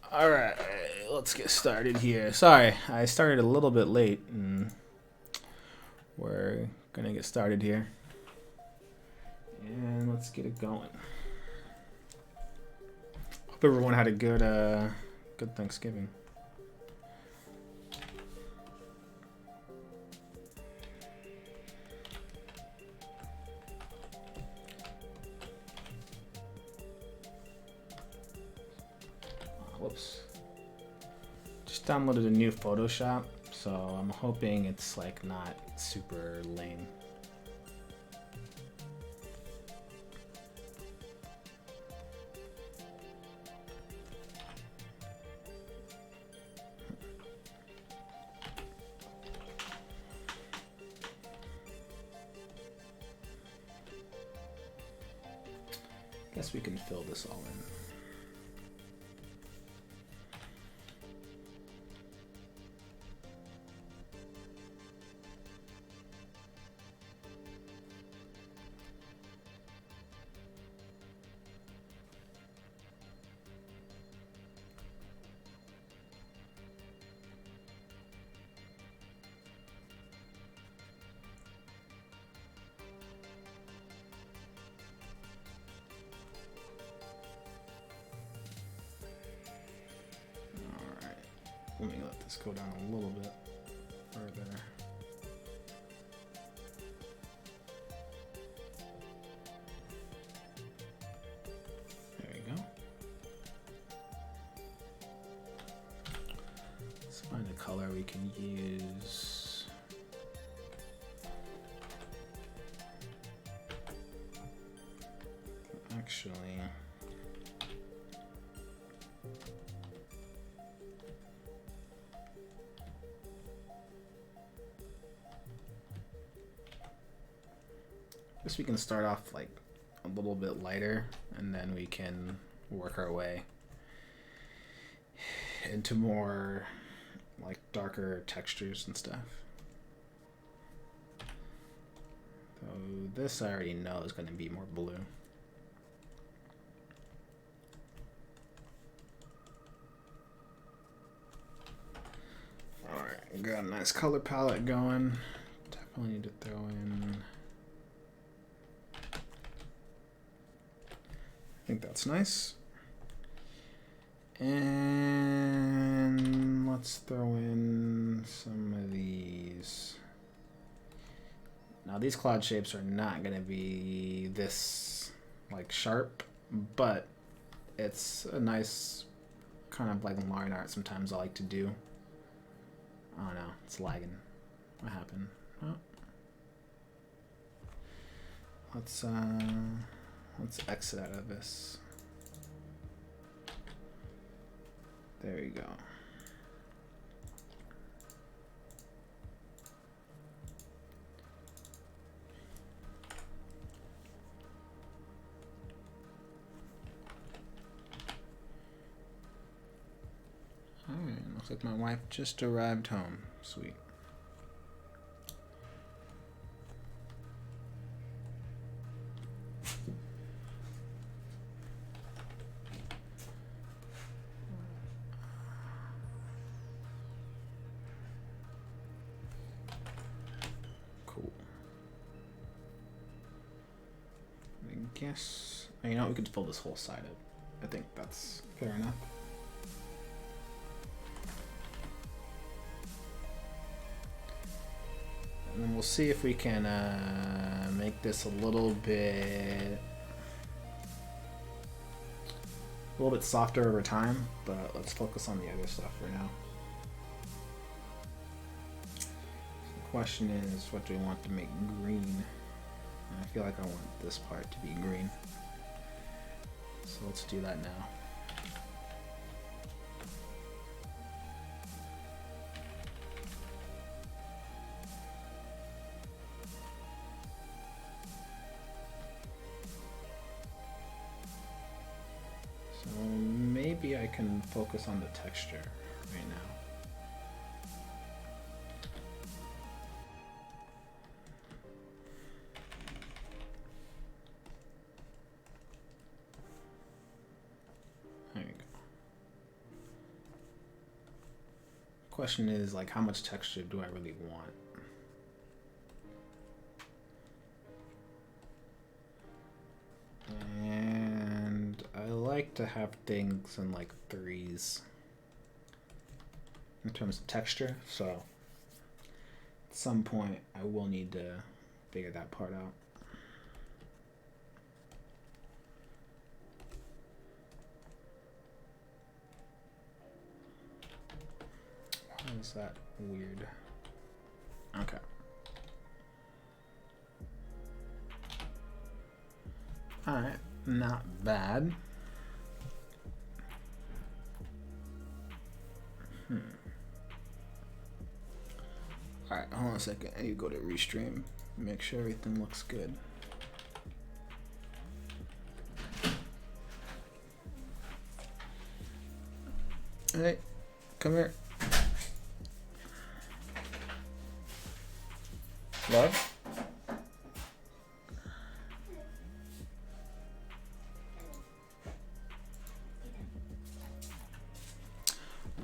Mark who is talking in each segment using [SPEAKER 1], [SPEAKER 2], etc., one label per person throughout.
[SPEAKER 1] All right, let's get started here. Sorry, I started a little bit late, and we're gonna get started here. And let's get it going. Hope everyone had a good Thanksgiving. Whoops. Just downloaded a new Photoshop, so I'm hoping it's like not super lame. Guess we can fill this all in. Let me let this go down a little bit further. There we go. Let's find a color we can use. Actually, we can start off like a little bit lighter, and then we can work our way into more like darker textures and stuff. So this I already know is going to be more blue. Alright, got a nice color palette going. Definitely need to throw in... I think that's nice. And let's throw in some of these. Now these cloud shapes are not going to be this like sharp, but it's a nice kind of like line art sometimes I like to do. Oh no, it's lagging. What happened? Oh. Let's exit out of this. There we go. Alright, looks like my wife just arrived home. Sweet. Guess, you know, we could fill this whole side up. I think that's fair enough. And then we'll see if we can make this a little bit softer over time, but let's focus on the other stuff for now. The question is, what do we want to make green? I feel like I want this part to be green. So let's do that now. So maybe I can focus on the texture right now. There you go. question is like, how much texture do I really want? And I like to have things in like 3s in terms of texture, so at some point I will need to figure that part out. Why is that weird? Okay. Alright, not bad. Alright, hold on a second. I need to go to restream. Make sure everything looks good. Hey, come here. Love?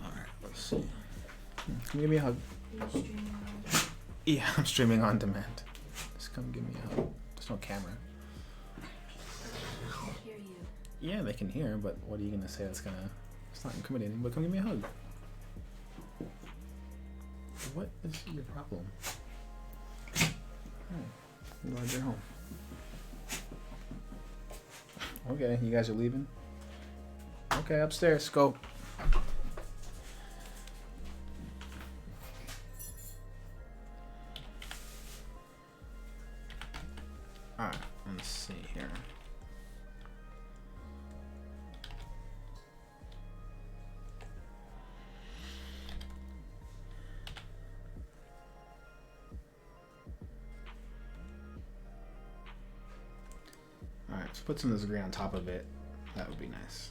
[SPEAKER 1] Alright, let's see. Can you give me a hug? Yeah, I'm streaming on demand. Just come give me a hug. There's no camera.
[SPEAKER 2] I can hear you.
[SPEAKER 1] Yeah, they can hear, but what are you gonna say that's gonna... It's not intimidating, but come give me a hug. What is your problem? Oh, I'm glad you're home. Okay, you guys are leaving? Okay, upstairs, go. Alright, let's see here. Alright, let's put some of this green on top of it. That would be nice.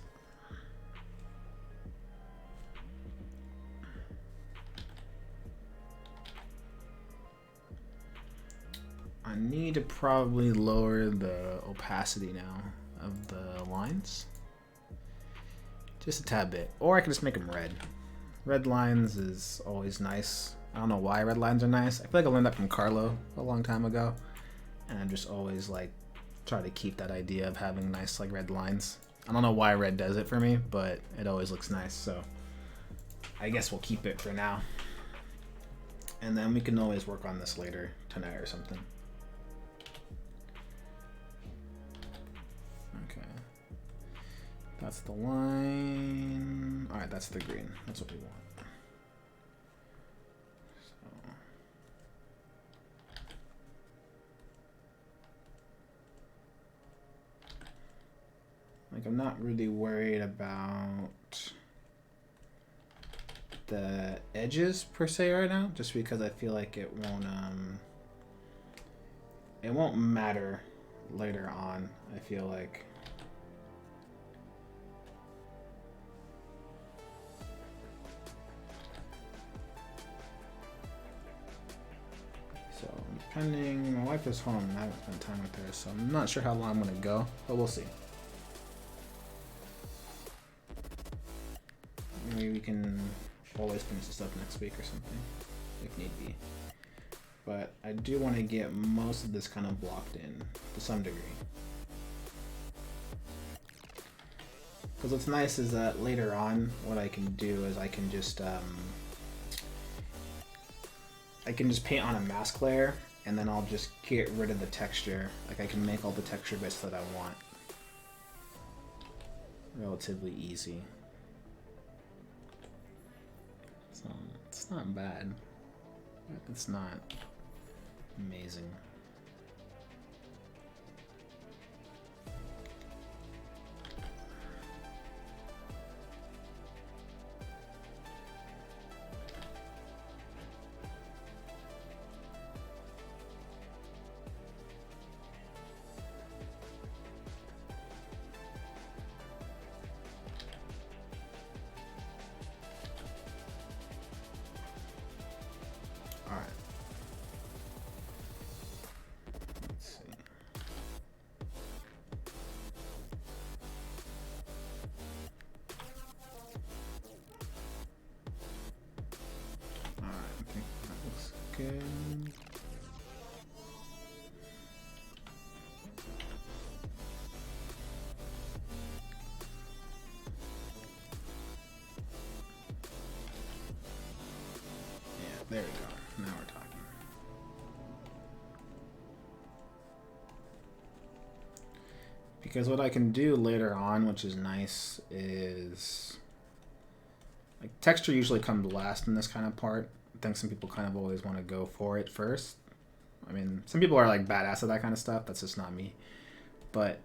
[SPEAKER 1] I need to probably lower the opacity now of the lines. Just a tad bit. Or I could just make them red. Red lines is always nice. I don't know why red lines are nice. I feel like I learned that from Carlo a long time ago. And I just always like try to keep that idea of having nice like red lines. I don't know why red does it for me, but it always looks nice. So I guess we'll keep it for now. And then we can always work on this later tonight or something. That's the line. All right, that's the green. That's what we want. So. Like, I'm not really worried about the edges per se right now, just because I feel like it won't matter later on. I feel like. So, depending, my wife is home and I haven't spent time with her, so I'm not sure how long I'm gonna go, but we'll see. Maybe we can always finish this up next week or something, if need be. But I do want to get most of this kind of blocked in to some degree. Because what's nice is that later on, what I can do is I can just paint on a mask layer, and then I'll just get rid of the texture. Like I can make all the texture bits that I want. Relatively easy. So it's not bad. It's not amazing. second. Yeah, there we go. Now we're talking. Because what I can do later on, which is nice, is like texture usually comes last in this kind of part. I think some people kind of always want to go for it first. I mean, some people are like badass at that kind of stuff. That's just not me. But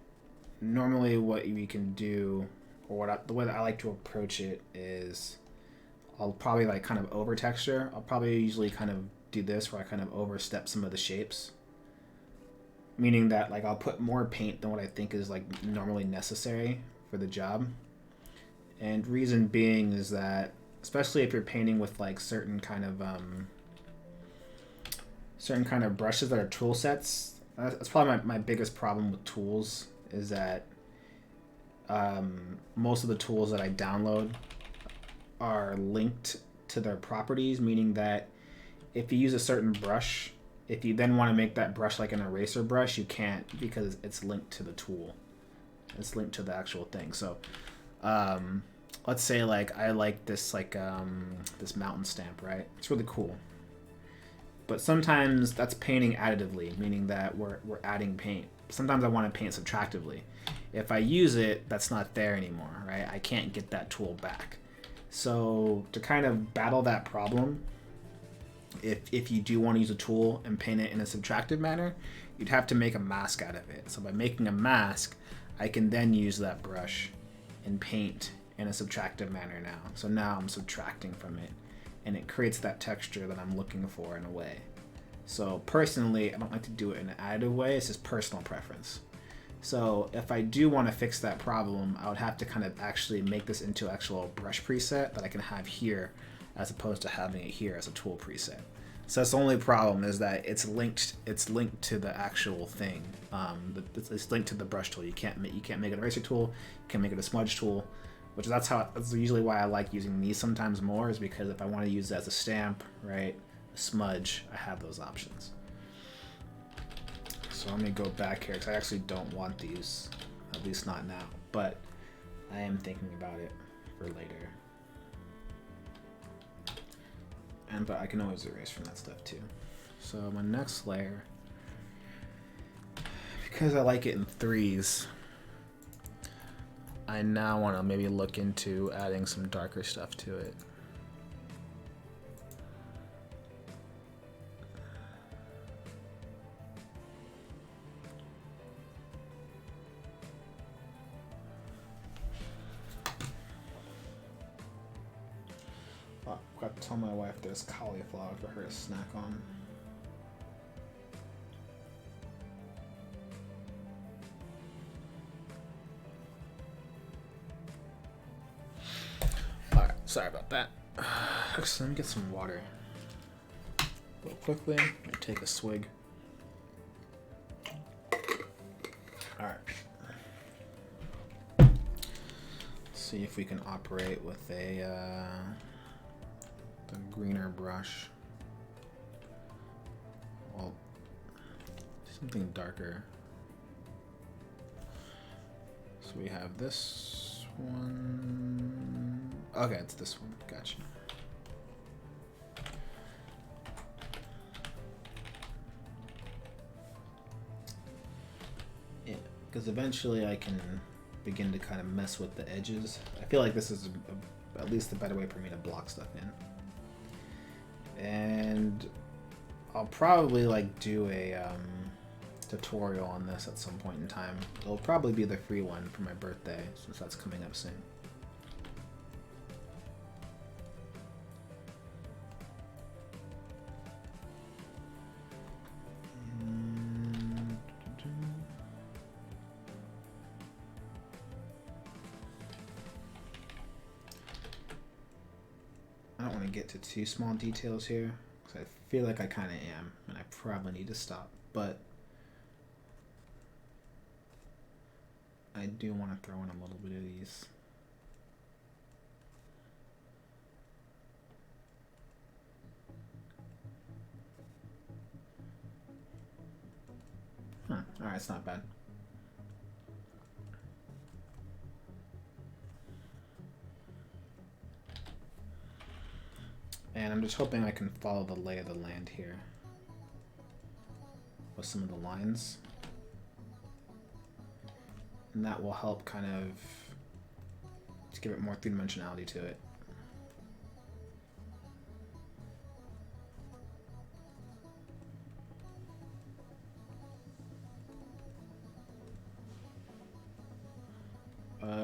[SPEAKER 1] normally what we can do, or the way that I like to approach it is I'll probably like kind of over texture. I'll probably usually kind of do this where I kind of overstep some of the shapes. Meaning that like I'll put more paint than what I think is like normally necessary for the job. And reason being is that especially if you're painting with like certain kind of brushes that are tool sets, that's probably my biggest problem with tools is that most of the tools that I download are linked to their properties, meaning that if you use a certain brush, if you then want to make that brush like an eraser brush, you can't because it's linked to the tool. It's linked to the actual thing. So let's say like I like this like this mountain stamp, right? It's really cool. But sometimes that's painting additively, meaning that we're adding paint. Sometimes I want to paint subtractively. If I use it, that's not there anymore, right? I can't get that tool back. So to kind of battle that problem, if you do want to use a tool and paint it in a subtractive manner, you'd have to make a mask out of it. So by making a mask, I can then use that brush and paint in a subtractive manner now. So now I'm subtracting from it, and it creates that texture that I'm looking for in a way. So personally, I don't like to do it in an additive way. It's just personal preference. So if I do want to fix that problem, I would have to kind of actually make this into an actual brush preset that I can have here, as opposed to having it here as a tool preset. So that's the only problem, is that it's linked to the actual thing. It's linked to the brush tool. You can't make it an eraser tool. You can't make it a smudge tool, that's usually why I like using these sometimes more, is because if I want to use it as a stamp, right, a smudge, I have those options. So let me go back here because I actually don't want these, at least not now, but I am thinking about it for later. But I can always erase from that stuff too. So my next layer, because I like it in threes, I now want to maybe look into adding some darker stuff to it. I've got to tell my wife there's cauliflower for her to snack on. Alright, sorry about that. Actually, let me get some water. Real quickly, take a swig. Alright. See if we can operate with a the greener brush. Well, something darker. So we have this one. Okay, it's this one. Gotcha. Yeah, because eventually I can begin to kind of mess with the edges. I feel like this is at least a better way for me to block stuff in. And I'll probably like do a tutorial on this at some point in time. It'll probably be the free one for my birthday, since that's coming up soon. I don't want to get to too small details here, because I feel like I kind of am, and I probably need to stop, but I do want to throw in a little bit of these. Alright, it's not bad. And I'm just hoping I can follow the lay of the land here with some of the lines. And that will help kind of to give it more three-dimensionality to it.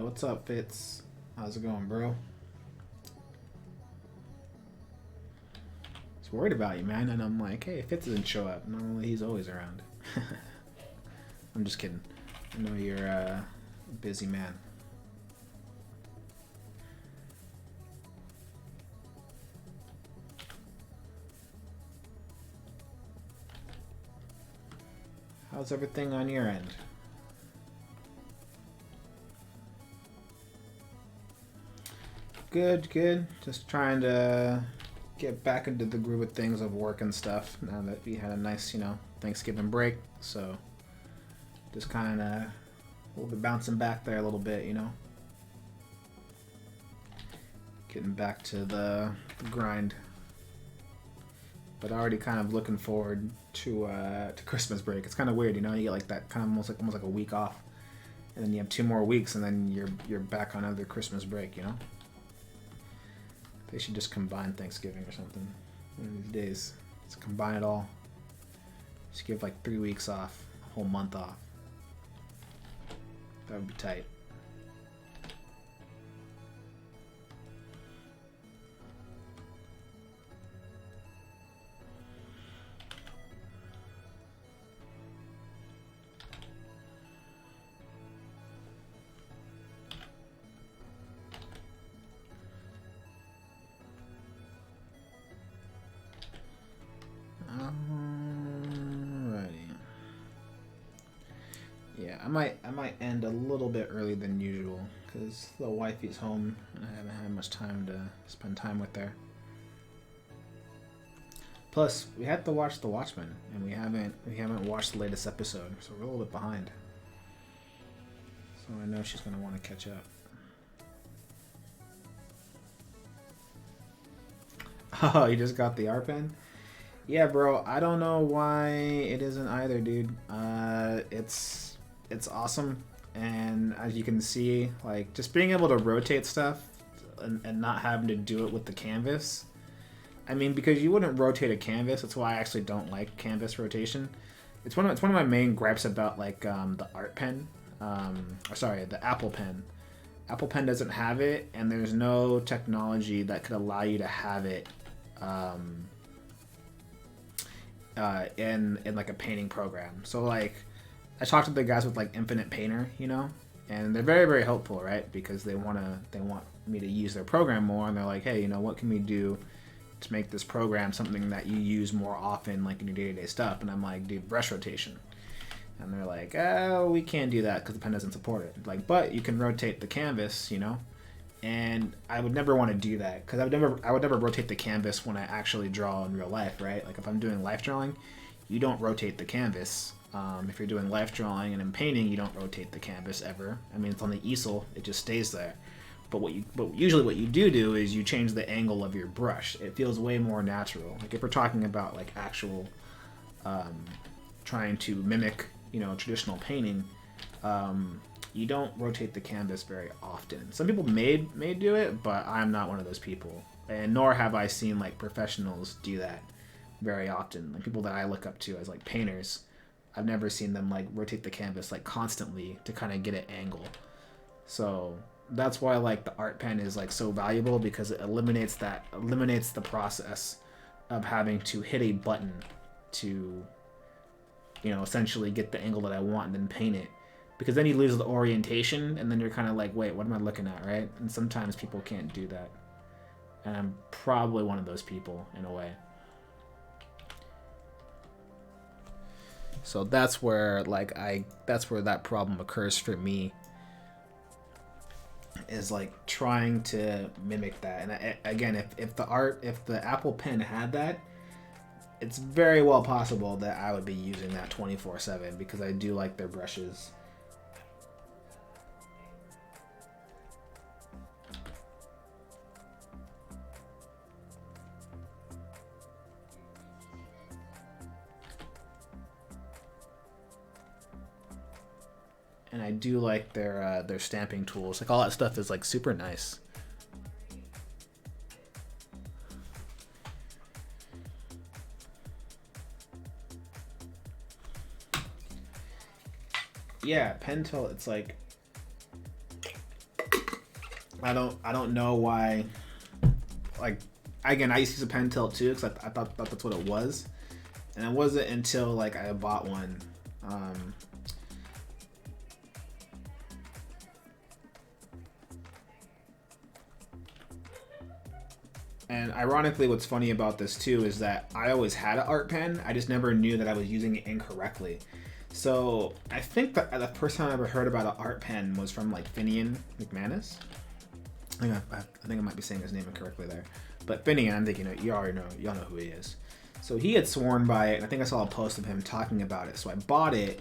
[SPEAKER 1] What's up, Fitz? How's it going, bro? I was worried about you, man, and I'm like, hey, Fitz doesn't show up. Normally, he's always around. I'm just kidding. I know you're a busy man. How's everything on your end? Good, good. Just trying to get back into the groove of things of work and stuff now that we had a nice, you know, Thanksgiving break. So just kind of a little bit bouncing back there a little bit, you know. Getting back to the grind. But already kind of looking forward to Christmas break. It's kind of weird, you know. You get like that kind of almost like a week off, and then you have 2 more weeks, and then you're back on another Christmas break, you know. They should just combine Thanksgiving or something one of these days. Just combine it all. Just give like 3 weeks off, a whole month off. That would be tight. Yeah, I might end a little bit early than usual because the wifey's home and I haven't had much time to spend time with her. Plus, we had to watch The Watchmen, and we haven't watched the latest episode, so we're a little bit behind. So I know she's gonna want to catch up. Oh, you just got the art pen? Yeah, bro. I don't know why it isn't either, dude. It's awesome, and as you can see, like just being able to rotate stuff and not having to do it with the canvas. I mean, because you wouldn't rotate a canvas. That's why I actually don't like canvas rotation. It's one of my main gripes about like the art pen. Sorry, the Apple Pen. Apple Pen doesn't have it, and there's no technology that could allow you to have it in like a painting program. So like I talked to the guys with like Infinite Painter, you know, and they're very, very helpful, right? Because they want me to use their program more, and they're like, hey, you know, what can we do to make this program something that you use more often, like in your day-to-day stuff? And I'm like, dude, brush rotation. And they're like, oh, we can't do that because the pen doesn't support it. Like, but you can rotate the canvas, you know. And I would never want to do that because I would never rotate the canvas when I actually draw in real life, right? Like if I'm doing life drawing, you don't rotate the canvas. If you're doing life drawing and in painting, you don't rotate the canvas ever. I mean, it's on the easel; it just stays there. But usually what you do is you change the angle of your brush. It feels way more natural. Like if we're talking about like actual trying to mimic, you know, traditional painting, you don't rotate the canvas very often. Some people may do it, but I'm not one of those people, and nor have I seen like professionals do that very often. Like people that I look up to as like painters, I've never seen them like rotate the canvas like constantly to kind of get an angle. So that's why like the art pen is like so valuable, because it eliminates the process of having to hit a button to, you know, essentially get the angle that I want and then paint it. Because then you lose the orientation, and then you're kind of like, wait, what am I looking at, right? And sometimes people can't do that. And I'm probably one of those people in a way. So that's where that problem occurs for me, is like trying to mimic that. And again, if the Apple Pen had that, it's very well possible that I would be using that 24/7 because I do like their brushes. And I do like their stamping tools. Like all that stuff is like super nice. Yeah, pen tilt. It's like I don't know why. Like again, I used to use a pen tilt too because I thought that's what it was, and it wasn't until like I bought one. And ironically, what's funny about this too is that I always had an art pen. I just never knew that I was using it incorrectly. So I think that the first time I ever heard about an art pen was from like Finian McManus. I think I might be saying his name incorrectly there, but Finian, I'm thinking y'all know who he is. So he had sworn by it, and I think I saw a post of him talking about it. So I bought it,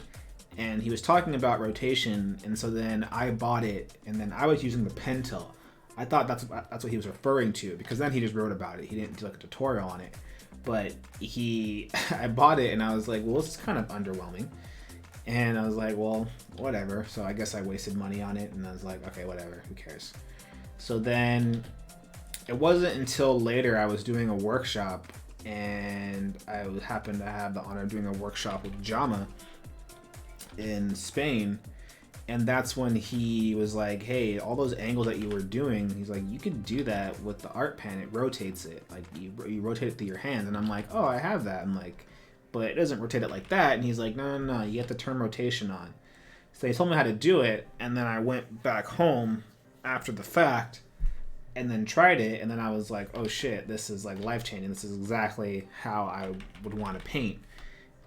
[SPEAKER 1] and he was talking about rotation, and so then I bought it, and then I was using the pen tilt. I thought that's what he was referring to because then he just wrote about it. He didn't do like a tutorial on it, but I bought it and I was like, well, this is kind of underwhelming. And I was like, well, whatever. So I guess I wasted money on it, and I was like, okay, whatever, who cares? So then it wasn't until later I was doing a workshop, and I happened to have the honor of doing a workshop with Jama in Spain. And that's when he was like, hey, all those angles that you were doing, he's like, you could do that with the art pen. It rotates it. Like, you rotate it through your hands. And I'm like, oh, I have that. I'm like, but it doesn't rotate it like that. And he's like, no, you have to turn rotation on. So he told me how to do it. And then I went back home after the fact and then tried it. And then I was like, oh, shit, this is like life-changing. This is exactly how I would want to paint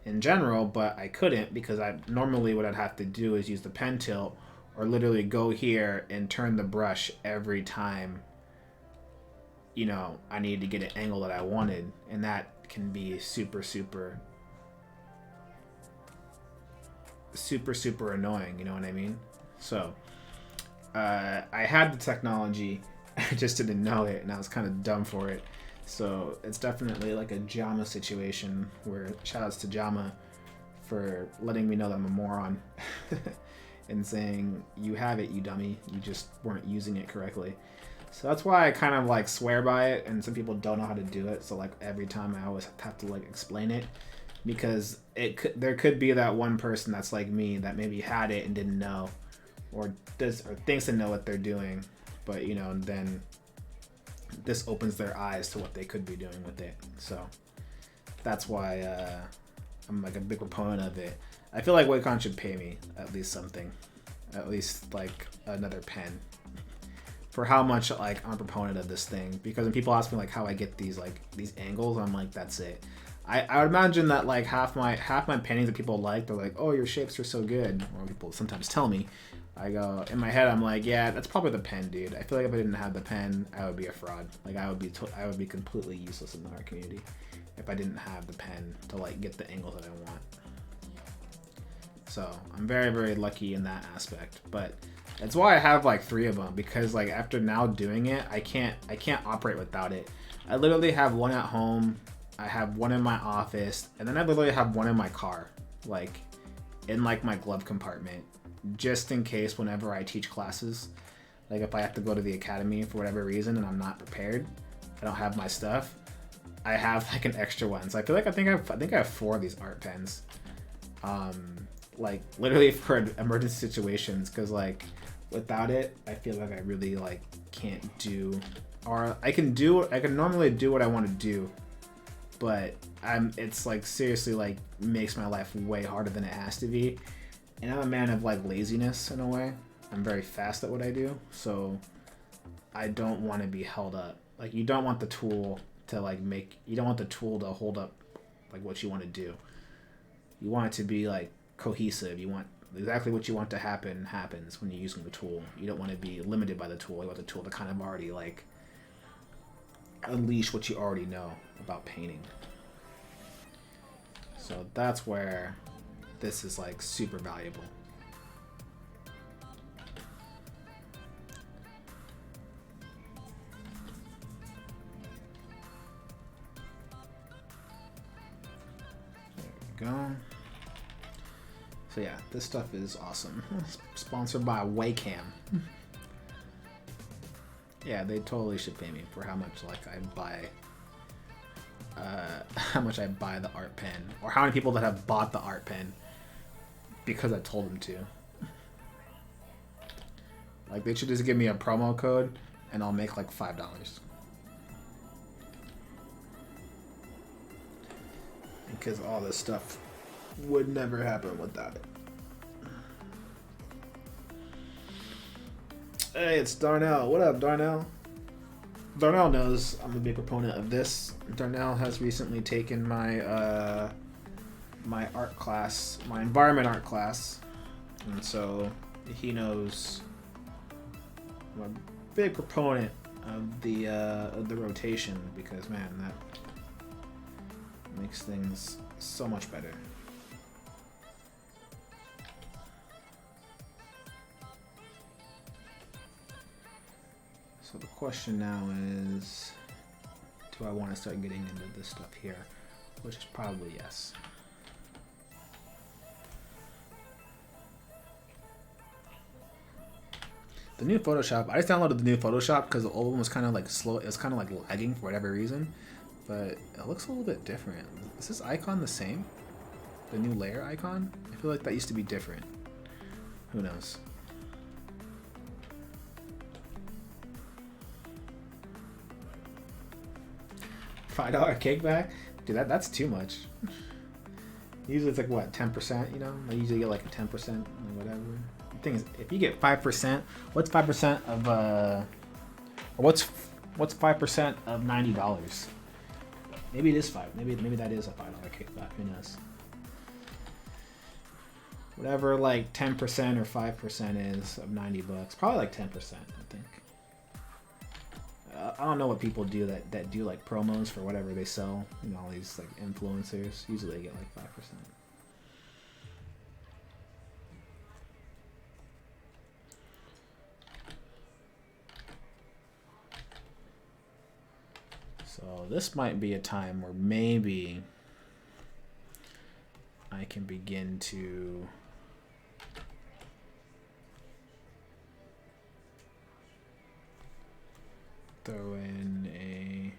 [SPEAKER 1] in general, but I couldn't because normally what I'd have to do is use the pen tilt or literally go here and turn the brush every time, I needed to get an angle that I wanted, and that can be super annoying, you know what I mean? So I had the technology, I just didn't know it, and I was kind of dumb for it. So it's definitely like a Jama situation where shoutouts to Jama for letting me know that I'm a moron and saying, you have it, you dummy. You just weren't using it correctly. So that's why I kind of like swear by it, and some people don't know how to do it. So like every time I always have to like explain it because there could be that one person that's like me that maybe had it and didn't know or thinks to know what they're doing. But then this opens their eyes to what they could be doing with it. So that's why I'm like a big proponent of it. I feel like Wacom should pay me at least something, at least like another pen for how much like I'm a proponent of this thing. Because when people ask me like how I get these angles, I'm like, that's it. I would imagine that like half my paintings that people like, they're like, oh, your shapes are so good. Or people sometimes tell me. I go, in my head, I'm like, yeah, that's probably the pen, dude. I feel like if I didn't have the pen, I would be a fraud. Like, I would be completely useless in the art community if I didn't have the pen to, like, get the angles that I want. So, I'm very, very lucky in that aspect. But that's why I have, like, 3 of them. Because, like, after now doing it, I can't operate without it. I literally have one at home. I have one in my office. And then I literally have one in my car. Like, in, like, my glove compartment. Just in case whenever I teach classes, like if I have to go to the academy for whatever reason and I'm not prepared, I don't have my stuff, I have like an extra one. So I feel like I think I have 4 of these art pens, like literally for emergency situations, because like without it I feel like I really like can't do, or I can normally do what I want to do, but it's like seriously like makes my life way harder than it has to be. And I'm a man of like laziness in a way. I'm very fast at what I do, so I don't want to be held up. Like you don't want the tool to hold up like what you want to do. You want it to be like cohesive. You want exactly what you want to happen happens when you're using the tool. You don't want to be limited by the tool. You want the tool to kind of already like unleash what you already know about painting. So that's where this is like super valuable. There we go. So yeah, this stuff is awesome. Sponsored by Wacom. Yeah, they totally should pay me for how much like I buy the art pen, or how many people that have bought the art pen because I told them to. Like, they should just give me a promo code and I'll make like $5. Because all this stuff would never happen without it. Hey, it's Darnell. What up, Darnell? Darnell knows I'm a big proponent of this. Darnell has recently taken my my art class, my environment art class, and so he knows I'm a big proponent of the rotation, because man, that makes things so much better. So the question now is, do I want to start getting into this stuff here? Which is probably yes. The new Photoshop, I just downloaded the new Photoshop because the old one was kind of like slow. It was kind of like lagging for whatever reason, but it looks a little bit different. Is this icon the same? The new layer icon? I feel like that used to be different. Who knows? $5 kickback? Dude, that's too much. Usually it's like, what, 10%, you know? I usually get like a 10% or whatever. The thing is, if you get 5%, what's 5% of, or what's 5% of $90? Maybe it is 5. Maybe that is a $5 kickback, who knows? Whatever like 10% or 5% is of $90. Probably like 10%, I think. I don't know what people do that do like promos for whatever they sell. You know, all these like influencers. Usually they get like 5%. So this might be a time where maybe I can begin to throw in a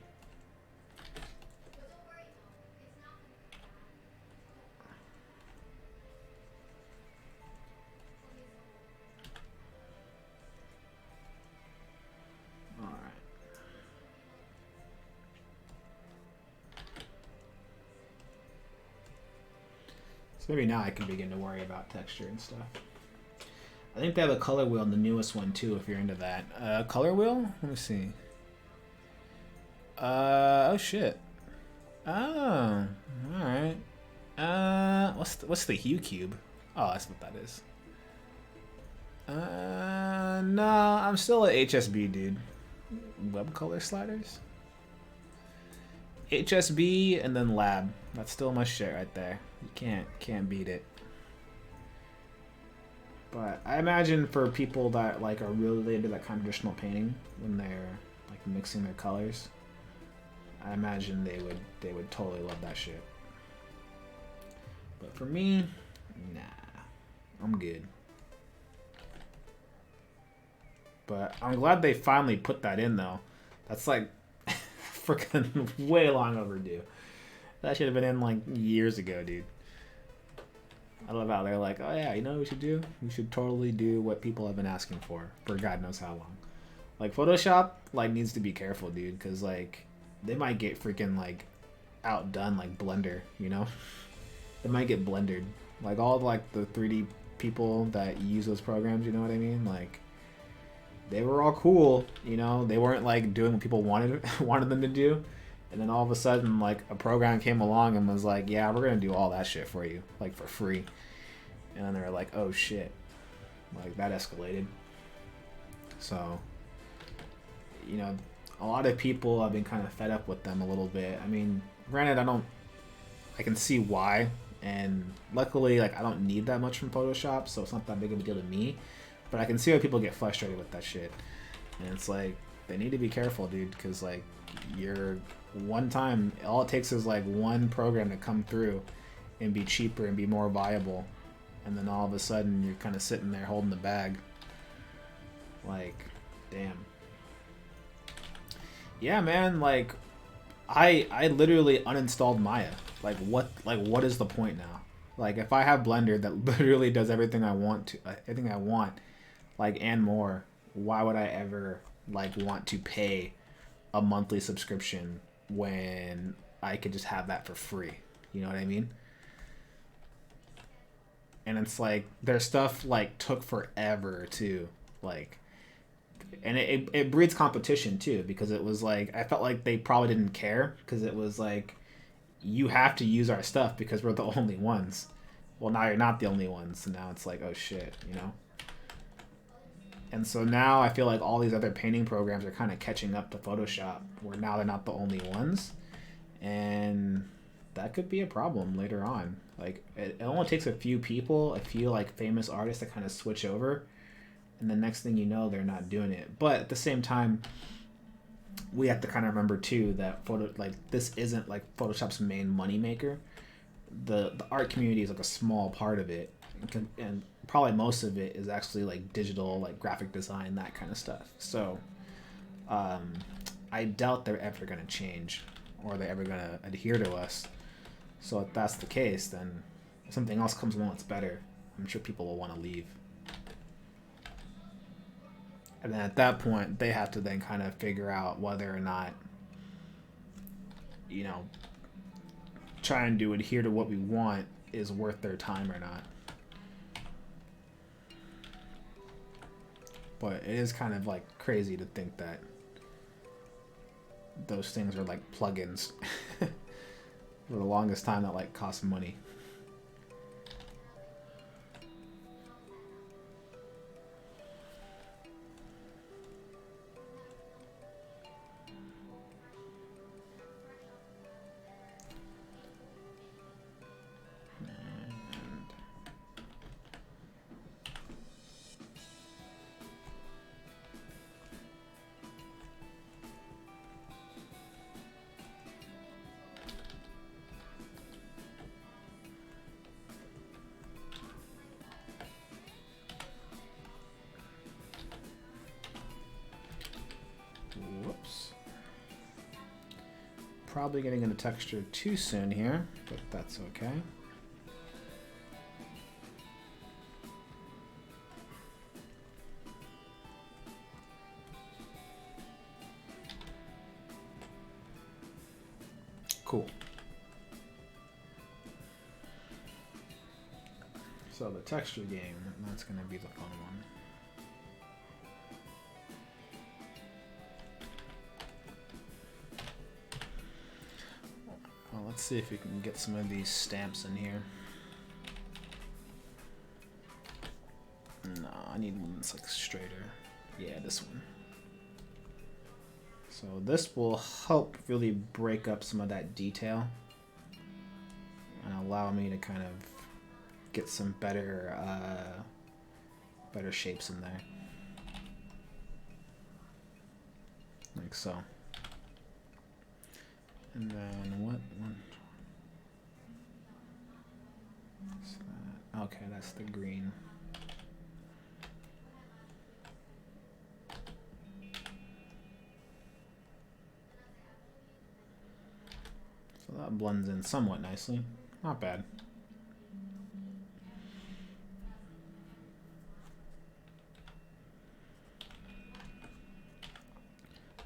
[SPEAKER 1] all right. So maybe now I can begin to worry about texture and stuff. I think they have a color wheel in the newest one too, if you're into that. Color wheel? Let me see. Oh shit. Oh, alright. What's the hue cube? Oh, that's what that is. No, I'm still at HSB, dude. Web color sliders? HSB and then lab. That's still my shit right there. You can't beat it. But I imagine for people that like are really into that kind of traditional painting, when they're like mixing their colors, I imagine they would totally love that shit. But for me, nah, I'm good. But I'm glad they finally put that in though. That's like freaking way long overdue. That should have been in like years ago, dude. I love how they're like, oh yeah, you know what we should do? We should totally do what people have been asking for God knows how long. Like Photoshop like needs to be careful, dude, because like they might get freaking like outdone like Blender, you know? They might get blendered. Like all of, like the 3D people that use those programs, you know what I mean? Like they were all cool, you know? They weren't like doing what people wanted them to do. And then all of a sudden like a program came along and was like, yeah, we're going to do all that shit for you, like for free. And then they were like, oh shit. Like that escalated. So, you know, a lot of people have been kind of fed up with them a little bit. I mean, granted, I can see why. And luckily, like, I don't need that much from Photoshop, so it's not that big of a deal to me. But I can see why people get frustrated with that shit. And it's like, they need to be careful, dude, because, like, you're one time, all it takes is, like, one program to come through and be cheaper and be more viable. And then all of a sudden, you're kind of sitting there holding the bag. Like, damn. Yeah, man, like, I literally uninstalled Maya. Like what is the point now? Like, if I have Blender that literally does everything I want to, everything I want, like, and more, why would I ever, like, want to pay a monthly subscription when I could just have that for free? You know what I mean? And it's like, their stuff, like, took forever too, like, and it breeds competition too, because it was like, I felt like they probably didn't care, because it was like, you have to use our stuff because we're the only ones. Well, now you're not the only ones, so now it's like, oh shit, you know? And so now I feel like all these other painting programs are kind of catching up to Photoshop, where now they're not the only ones. And that could be a problem later on. Like, it only takes a few people, a few, like, famous artists to kind of switch over, and the next thing you know, they're not doing it. But at the same time, we have to kind of remember too that this isn't, like, Photoshop's main moneymaker. The art community is, like, a small part of it, and probably most of it is actually, like, digital, like, graphic design, that kind of stuff. So I doubt they're ever going to change, or they're ever going to adhere to us. So if that's the case, then if something else comes along that's better, I'm sure people will want to leave. And then at that point, they have to then kind of figure out whether or not, you know, trying to adhere to what we want is worth their time or not. But it is kind of, like, crazy to think that those things are, like, plugins. For the longest time, that, like, cost money. Whoops. Probably getting into texture too soon here, but that's okay. Cool. So the texture game, that's going to be the fun one. Well, let's see if we can get some of these stamps in here. No, I need one that's, like, straighter. Yeah, this one. So this will help really break up some of that detail and allow me to kind of get some better shapes in there, like so. And then what one? Okay, that's the green. So that blends in somewhat nicely. Not bad.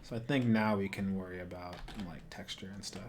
[SPEAKER 1] So I think now we can worry about, like, texture and stuff.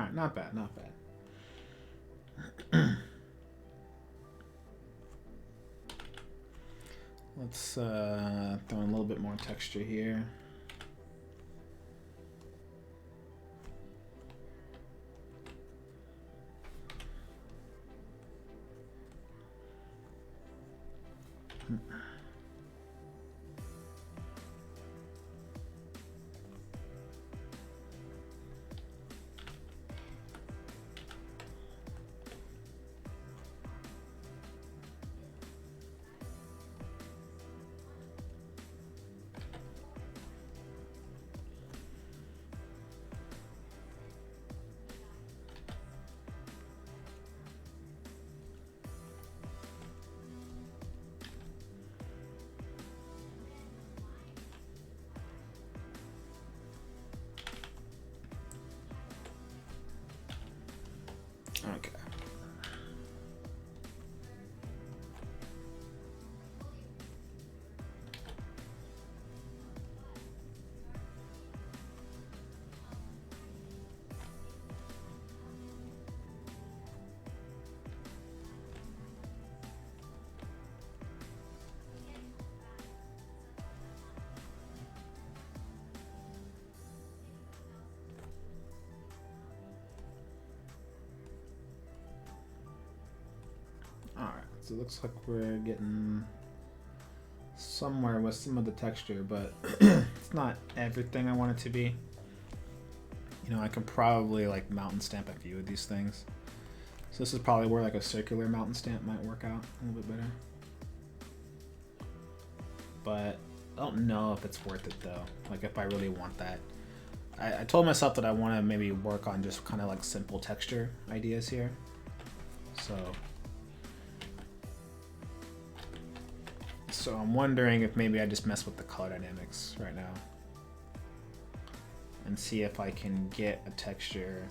[SPEAKER 1] Alright, not bad, not bad. Let's throw in a little bit more texture here. Okay. So it looks like we're getting somewhere with some of the texture, but it's not everything I want it to be. You know, I can probably like mountain stamp a few of these things. So this is probably where like a circular mountain stamp might work out a little bit better. But I don't know if it's worth it though. Like if I really want that. I told myself that I want to maybe work on just kind of like simple texture ideas here. So I'm wondering if maybe I just mess with the color dynamics right now and see if I can get a texture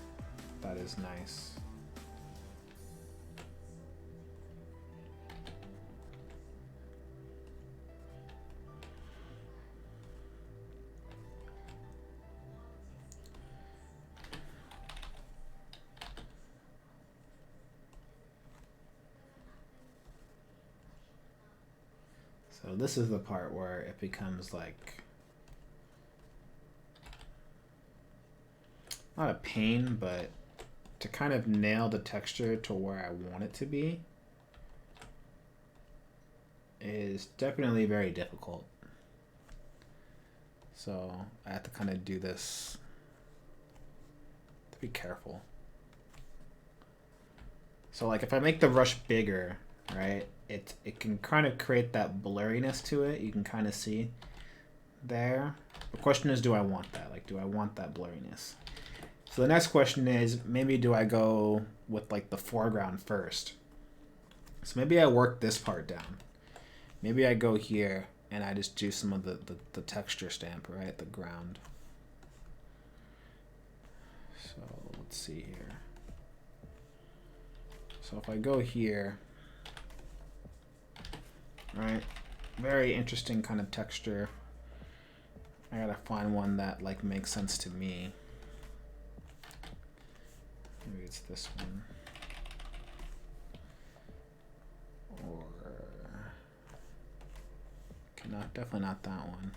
[SPEAKER 1] that is nice. So this is the part where it becomes like, not a pain, but to kind of nail the texture to where I want it to be is definitely very difficult. So I have to kind of do this to be careful. So like if I make the brush bigger, right, it can kind of create that blurriness to it. You can kind of see there. The question is, do I want that? Like, do I want that blurriness? So the next question is, maybe do I go with like the foreground first? So maybe I work this part down. Maybe I go here and I just do some of the texture stamp, right? The ground. So let's see here. So if I go here, right, very interesting kind of texture. I gotta find one that like makes sense to me. Maybe it's this one. Or okay, definitely not that one.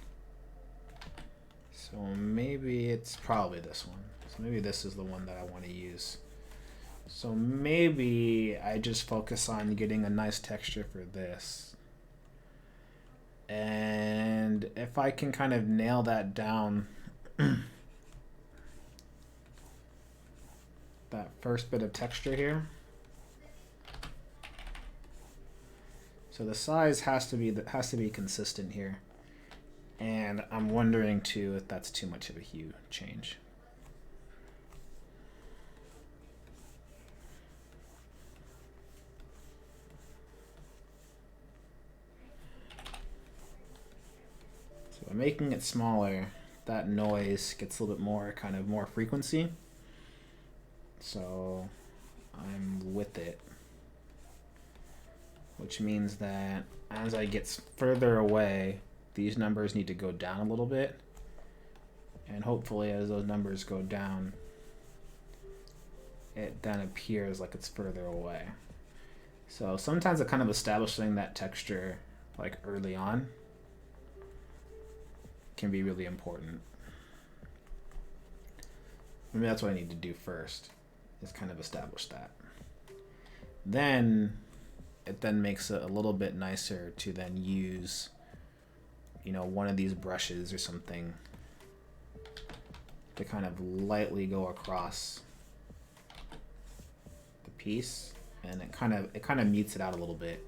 [SPEAKER 1] So maybe it's probably this one. So maybe this is the one that I want to use. So maybe I just focus on getting a nice texture for this. And if I can kind of nail that down, that first bit of texture here. So the size has to be consistent here. And I'm wondering too if that's too much of a hue change. By making it smaller, that noise gets a little bit more, kind of more frequency. So I'm with it. Which means that as I get further away, these numbers need to go down a little bit. And hopefully as those numbers go down, it then appears like it's further away. So sometimes it kind of establishing that texture like early on can be really important. Maybe that's what I need to do first, is kind of establish that. Then it then makes it a little bit nicer to then use, you know, one of these brushes or something to kind of lightly go across the piece, and it kind of mutes it out a little bit.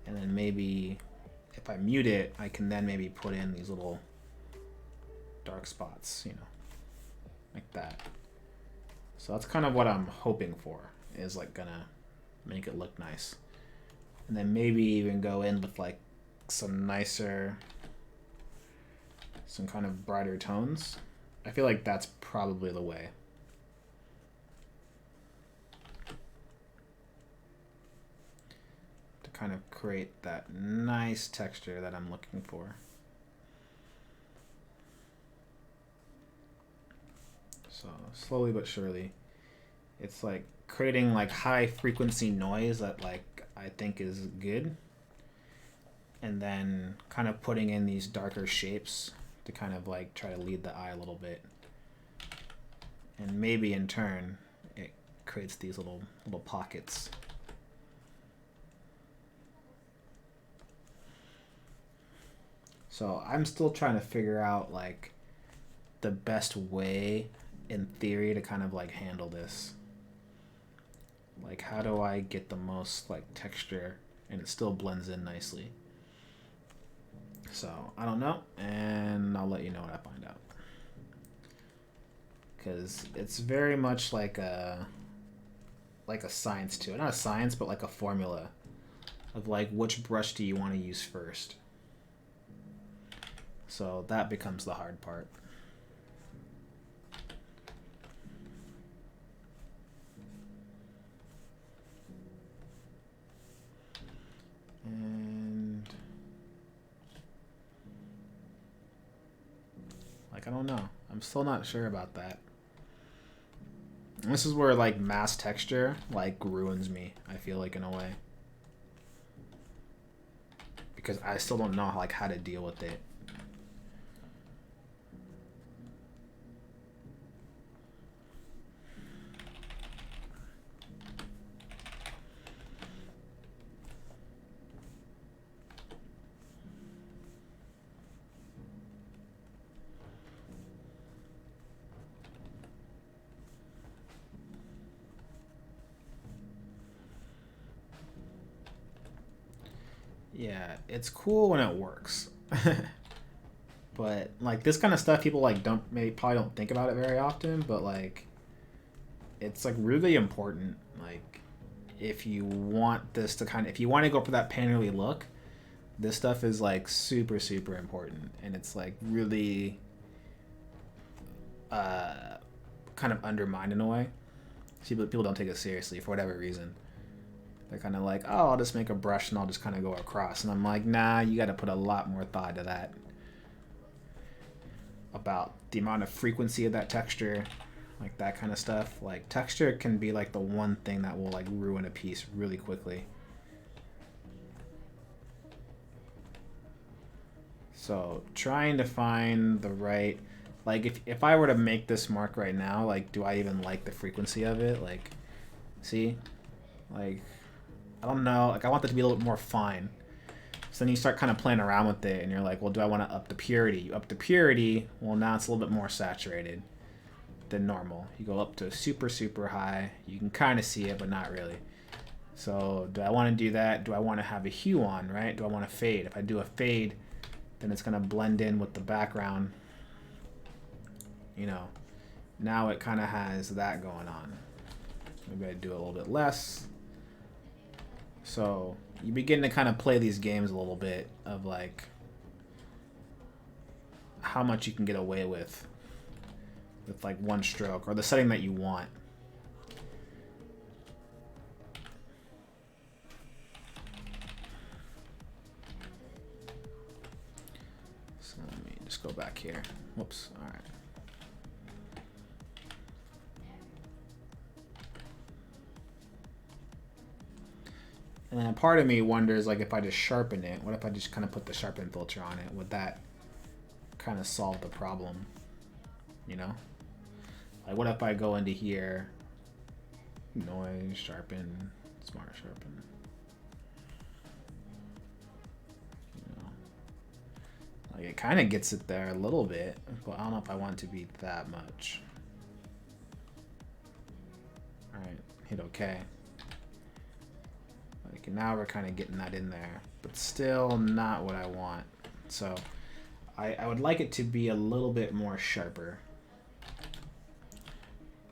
[SPEAKER 1] And then maybe if I mute it, I can then maybe put in these little dark spots, you know, like that. So that's kind of what I'm hoping for, is like gonna make it look nice. And then maybe even go in with like some nicer, some kind of brighter tones. I feel like that's probably the way. To kind of create that nice texture that I'm looking for. So slowly but surely, it's like creating like high frequency noise that like I think is good, and then kind of putting in these darker shapes to kind of like try to lead the eye a little bit, and maybe in turn it creates these little pockets. So I'm still trying to figure out like the best way in theory to kind of like handle this. Like, how do I get the most like texture and it still blends in nicely? So I don't know, and I'll let you know what I find out, because it's very much like a science to it. Not a science, but like a formula of like which brush do you want to use first. So that becomes the hard part. And like, I don't know. I'm still not sure about that. And this is where like mass texture like ruins me, I feel like, in a way. Because I still don't know like how to deal with it. Yeah, it's cool when it works. But like this kind of stuff, people like probably don't think about it very often, but like it's like really important. Like if you want this to if you want to go for that painterly look, this stuff is like super important, and it's like really kind of undermined in a way. People don't take it seriously for whatever reason. They're kind of like, oh, I'll just make a brush and I'll just kind of go across. And I'm like, nah, you got to put a lot more thought to that. About the amount of frequency of that texture, like that kind of stuff. Like texture can be like the one thing that will like ruin a piece really quickly. So trying to find the right, like if I were to make this mark right now, like do I even like the frequency of it? Like, see, like, I don't know, like I want that to be a little bit more fine. So then you start kind of playing around with it and you're like, well, do I want to up the purity? You up the purity, well, now it's a little bit more saturated than normal. You go up to super high. You can kind of see it, but not really. So do I want to do that? Do I want to have a hue on, right? Do I want to fade? If I do a fade, then it's going to blend in with the background. You know, now it kind of has that going on. Maybe I do a little bit less. So you begin to kind of play these games a little bit of like how much you can get away with like one stroke or the setting that you want. So let me just go back here. Whoops. All right. And then a part of me wonders, like, if I just sharpen it, what if I just kind of put the sharpen filter on it? Would that kind of solve the problem? You know? Like, what if I go into here, noise, sharpen, smart sharpen? You know? Like, it kind of gets it there a little bit, but I don't know if I want it to be that much. Alright, hit OK. Like, now we're kind of getting that in there, but still not what I want. So I would like it to be a little bit more sharper.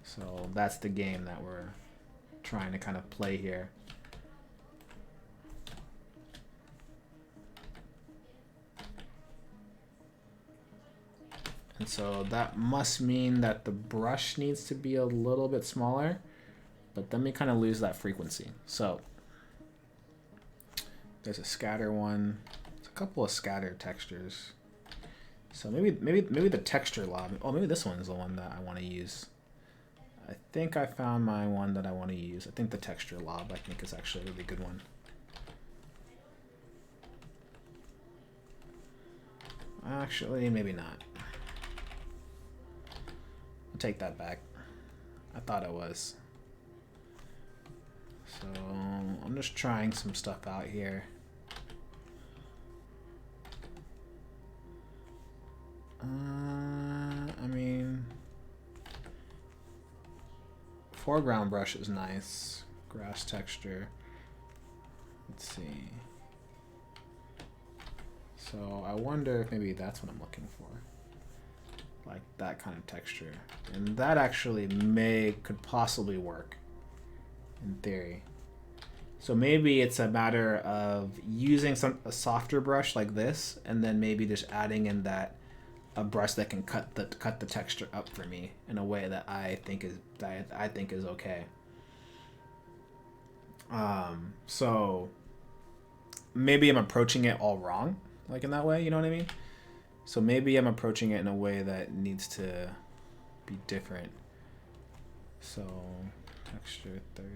[SPEAKER 1] So that's the game that we're trying to kind of play here. And so that must mean that the brush needs to be a little bit smaller, but then we kind of lose that frequency. So there's a scatter one. There's a couple of scatter textures. So maybe the texture lob. Oh, maybe this one's the one that I want to use. I think I found my one that I want to use. I think the texture lob, I think, is actually a really good one. Actually, maybe not. I'll take that back. I thought it was. So I'm just trying some stuff out here. I mean, foreground brush is nice. Grass texture. Let's see. So I wonder if maybe that's what I'm looking for. Like that kind of texture. And that actually could possibly work in theory. So maybe it's a matter of using a softer brush like this, and then maybe just adding in a brush that can cut the texture up for me in a way that I think is okay. So maybe I'm approaching it all wrong, like in that way, you know what I mean? So maybe I'm approaching it in a way that needs to be different. So texture 30.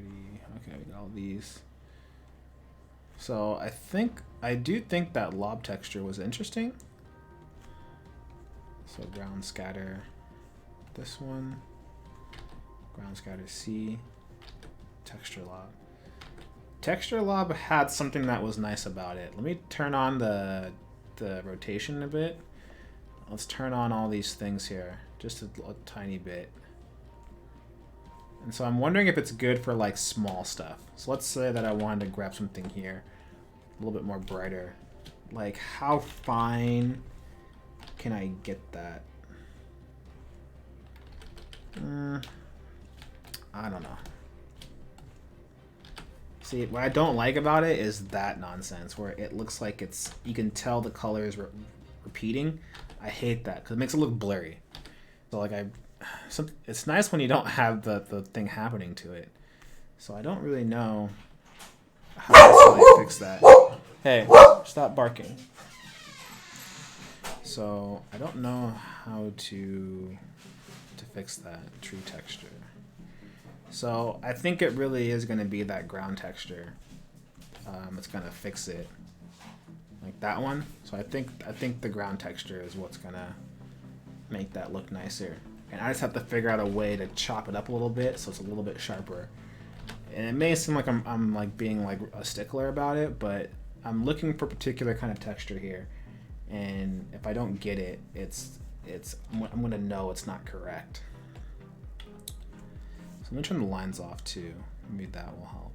[SPEAKER 1] Okay, we got all these. So I do think that lob texture was interesting. So ground scatter, this one, ground scatter C, texture lob. Texture lob had something that was nice about it. Let me turn on the rotation a bit. Let's turn on all these things here, just a tiny bit. And so I'm wondering if it's good for like small stuff. So let's say that I wanted to grab something here, a little bit more brighter. Like how fine can I get that? I don't know. See, what I don't like about it is that nonsense where it looks like you can tell the colors repeating. I hate that because it makes it look blurry. So like it's nice when you don't have the thing happening to it. So I don't really know how to really fix that. Hey, stop barking. So I don't know how to fix that true texture. So I think it really is going to be that ground texture. It's going to fix it, like that one. So I think the ground texture is what's going to make that look nicer. And I just have to figure out a way to chop it up a little bit so it's a little bit sharper. And it may seem like I'm like being like a stickler about it, but I'm looking for a particular kind of texture here. And if I don't get it, I'm gonna know it's not correct. So I'm gonna turn the lines off too. Maybe that will help.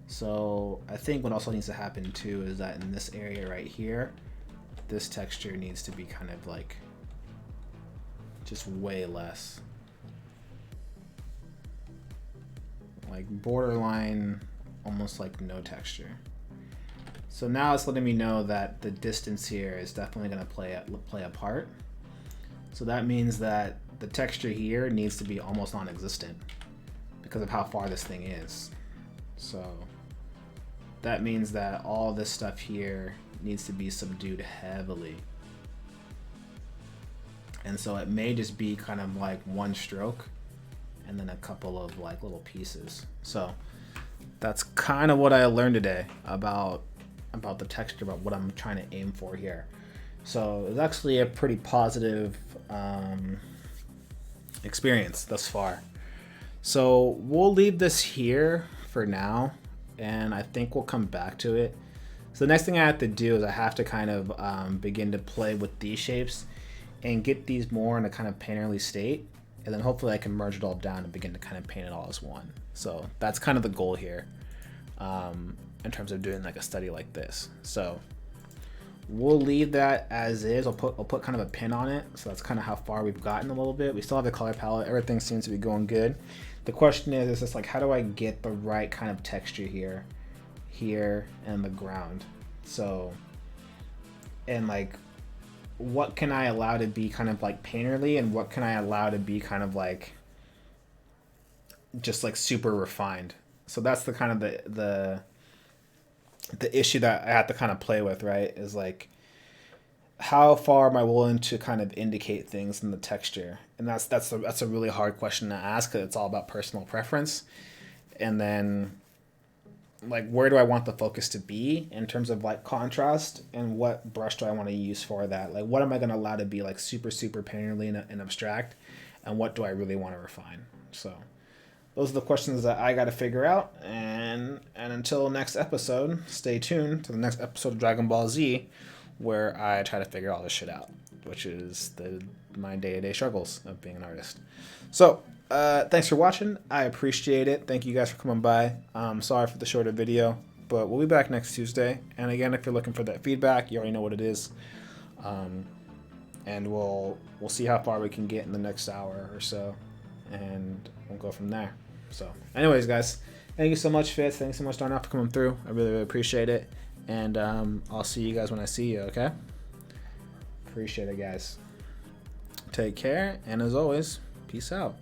[SPEAKER 1] So I think what also needs to happen too is that in this area right here, this texture needs to be kind of like just way less. Like borderline, almost like no texture. So now it's letting me know that the distance here is definitely going to play a part. So that means that the texture here needs to be almost non-existent because of how far this thing is. So that means that all this stuff here needs to be subdued heavily. And so it may just be kind of like one stroke, and then a couple of like little pieces. So that's kind of what I learned today about the texture, about what I'm trying to aim for here. So it's actually a pretty positive experience thus far. So we'll leave this here for now, and I think we'll come back to it. So the next thing I have to do is I have to kind of begin to play with these shapes and get these more in a kind of painterly state, and then hopefully I can merge it all down and begin to kind of paint it all as one. So that's kind of the goal here in terms of doing like a study like this. So we'll leave that as is. I'll put kind of a pin on it. So that's kind of how far we've gotten a little bit. We still have the color palette. Everything seems to be going good. The question is just like, how do I get the right kind of texture here, and the ground? So, and like, what can I allow to be kind of like painterly, and what can I allow to be kind of like just like super refined? So that's the kind of the issue that I have to kind of play with, right? Is like, how far am I willing to kind of indicate things in the texture? And that's a really hard question to ask, because it's all about personal preference. And then like, where do I want the focus to be in terms of like contrast, and what brush do I want to use for that? Like, what am I going to allow to be like super painterly and abstract, and what do I really want to refine? So those are the questions that I got to figure out. And until next episode, stay tuned to the next episode of Dragon Ball Z, where I try to figure all this shit out, which is my day-to-day struggles of being an artist. So thanks for watching. I appreciate it. Thank you guys for coming by. Sorry for the shorter video, but we'll be back next Tuesday. And again, if you're looking for that feedback, you already know what it is. And we'll see how far we can get in the next hour or so, and we'll go from there. So anyways, guys, thank you so much, Fitz. Thanks so much, Darnell, for coming through. I really appreciate it. And I'll see you guys when I see you, okay? Appreciate it, guys. Take care, and as always, peace out.